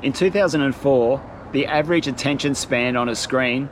In 2004, the average attention span on a screen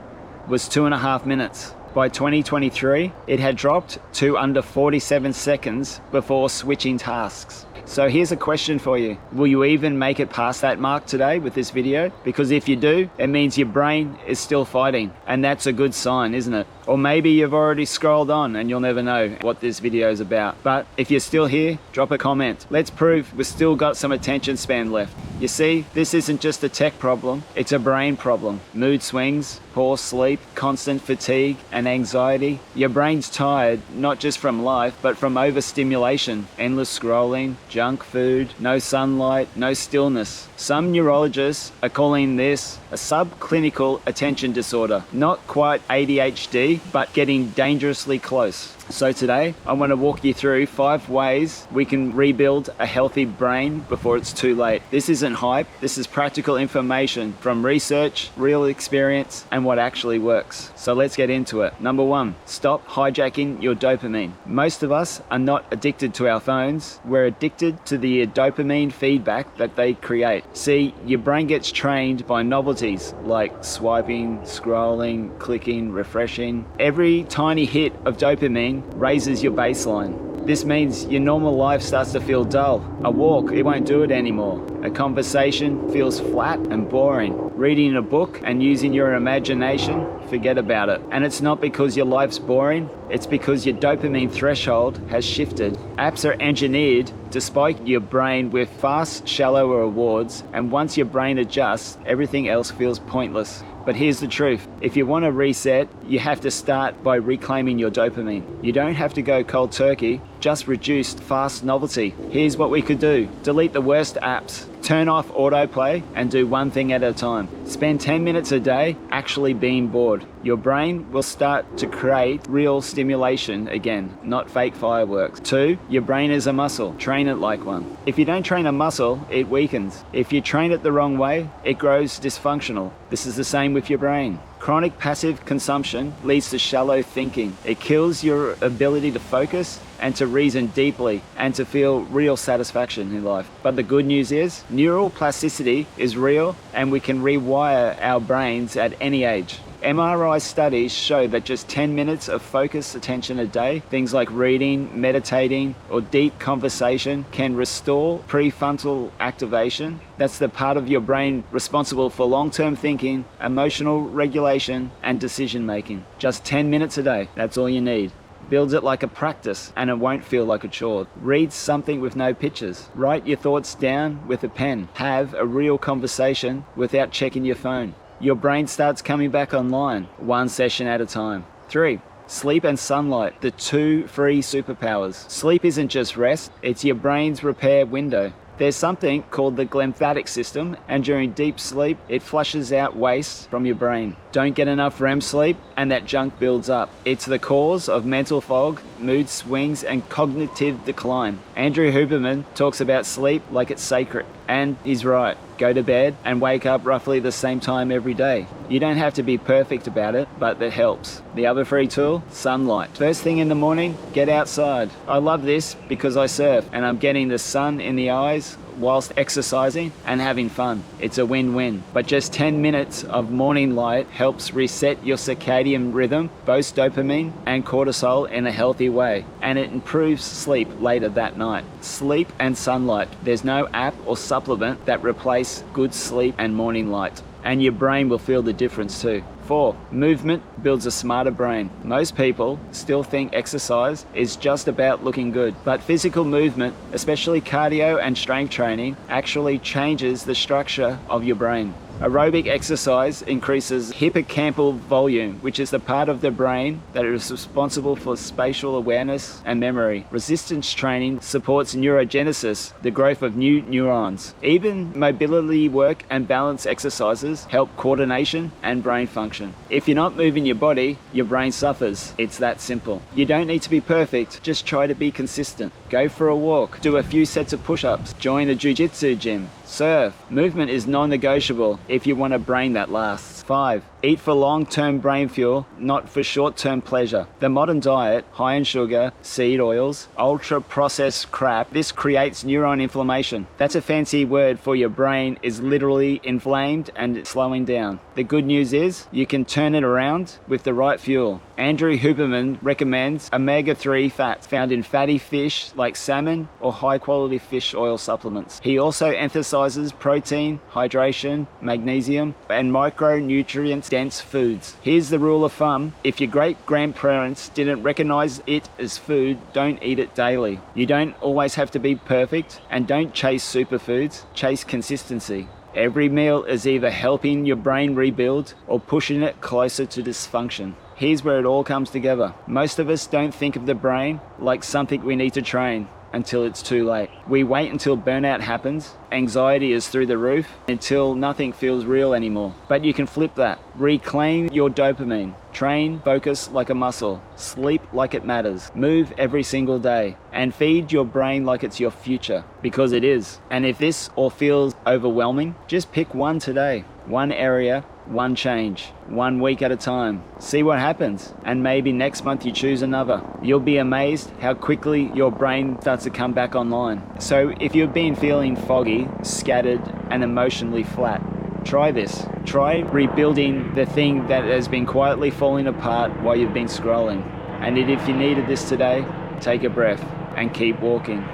was 2.5 minutes. By 2023, it had dropped to under 47 seconds before switching tasks. So here's a question for you. Will you even make it past that mark today with this video? Because if you do, it means your brain is still fighting, and that's a good sign, isn't it? Or maybe you've already scrolled on and you'll never know what this video is about. But if you're still here, drop a comment. Let's prove we've still got some attention span left. You see, this isn't just a tech problem, it's a brain problem. Mood swings, poor sleep, constant fatigue and anxiety. Your brain's tired, not just from life, but from overstimulation, endless scrolling, junk food, no sunlight, no stillness. Some neurologists are calling this a subclinical attention disorder. Not quite ADHD, but getting dangerously close. So today, I want to walk you through 5 ways we can rebuild a healthy brain before it's too late. This isn't hype, this is practical information from research, real experience, and what actually works. So let's get into it. Number 1, stop hijacking your dopamine. Most of us are not addicted to our phones, we're addicted to the dopamine feedback that they create. See, your brain gets trained by novelties like swiping, scrolling, clicking, refreshing. Every tiny hit of dopamine raises your baseline. This means your normal life starts to feel dull. A walk, it won't do it anymore. A conversation feels flat and boring. Reading a book and using your imagination, forget about it. And it's not because your life's boring, it's because your dopamine threshold has shifted. Apps are engineered to spike your brain with fast, shallow rewards, and once your brain adjusts, everything else feels pointless. But here's the truth. If you want to reset, you have to start by reclaiming your dopamine. You don't have to go cold turkey, just reduce fast novelty. Here's what we could do. Delete the worst apps. Turn off autoplay and do one thing at a time. Spend 10 minutes a day actually being bored. Your brain will start to create real stimulation again, not fake fireworks. 2, your brain is a muscle. Train it like one. If you don't train a muscle, it weakens. If you train it the wrong way, it grows dysfunctional. This is the same with your brain. Chronic passive consumption leads to shallow thinking. It kills your ability to focus and to reason deeply and to feel real satisfaction in life. But the good news is, neuroplasticity is real and we can rewire our brains at any age. MRI studies show that just 10 minutes of focused attention a day, things like reading, meditating, or deep conversation, can restore prefrontal activation. That's the part of your brain responsible for long-term thinking, emotional regulation, and decision making. Just 10 minutes a day, that's all you need. Build it like a practice and it won't feel like a chore. Read something with no pictures. Write your thoughts down with a pen. Have a real conversation without checking your phone. Your brain starts coming back online, one session at a time. 3, sleep and sunlight, the 2 free superpowers. Sleep isn't just rest, it's your brain's repair window. There's something called the glymphatic system, and during deep sleep, it flushes out waste from your brain. Don't get enough REM sleep, and that junk builds up. It's the cause of mental fog, mood swings, and cognitive decline. Andrew Huberman talks about sleep like it's sacred, and he's right. Go to bed and wake up roughly the same time every day. You don't have to be perfect about it, but that helps. The other free tool, sunlight. First thing in the morning, get outside. I love this because I surf and I'm getting the sun in the eyes whilst exercising and having fun. It's a win-win. But just 10 minutes of morning light helps reset your circadian rhythm, boost dopamine and cortisol in a healthy way, and it improves sleep later that night. Sleep and sunlight. There's no app or supplement that replace good sleep and morning light, and your brain will feel the difference too. 4, movement builds a smarter brain. Most people still think exercise is just about looking good, but physical movement, especially cardio and strength training, actually changes the structure of your brain. Aerobic exercise increases hippocampal volume, which is the part of the brain that is responsible for spatial awareness and memory. Resistance training supports neurogenesis, the growth of new neurons. Even mobility work and balance exercises help coordination and brain function. If you're not moving your body, your brain suffers. It's that simple. You don't need to be perfect, just try to be consistent. Go for a walk, do a few sets of push-ups, join a jiu-jitsu gym, surf. Movement is non-negotiable if you want a brain that lasts. 5. Eat for long-term brain fuel, not for short-term pleasure. The modern diet, high in sugar, seed oils, ultra-processed crap, this creates neuron inflammation. That's a fancy word for your brain is literally inflamed and slowing down. The good news is you can turn it around with the right fuel. Andrew Huberman recommends omega-3 fats found in fatty fish like salmon or high-quality fish oil supplements. He also emphasizes protein, hydration, magnesium, and micronutrient-dense foods. Here's the rule of thumb. If your great-grandparents didn't recognize it as food, don't eat it daily. You don't always have to be perfect, and don't chase superfoods, chase consistency. Every meal is either helping your brain rebuild or pushing it closer to dysfunction. Here's where it all comes together. Most of us don't think of the brain like something we need to train until it's too late. We wait until burnout happens, anxiety is through the roof, until nothing feels real anymore. But you can flip that. Reclaim your dopamine. Train, focus like a muscle. Sleep like it matters. Move every single day. And feed your brain like it's your future, because it is. And if this all feels overwhelming, just pick one today. One area, one change, 1 week at a time. See what happens, and maybe next month you choose another. You'll be amazed how quickly your brain starts to come back online. So if you've been feeling foggy, scattered, and emotionally flat, try this. Try rebuilding the thing that has been quietly falling apart while you've been scrolling. And if you needed this today, take a breath and keep walking.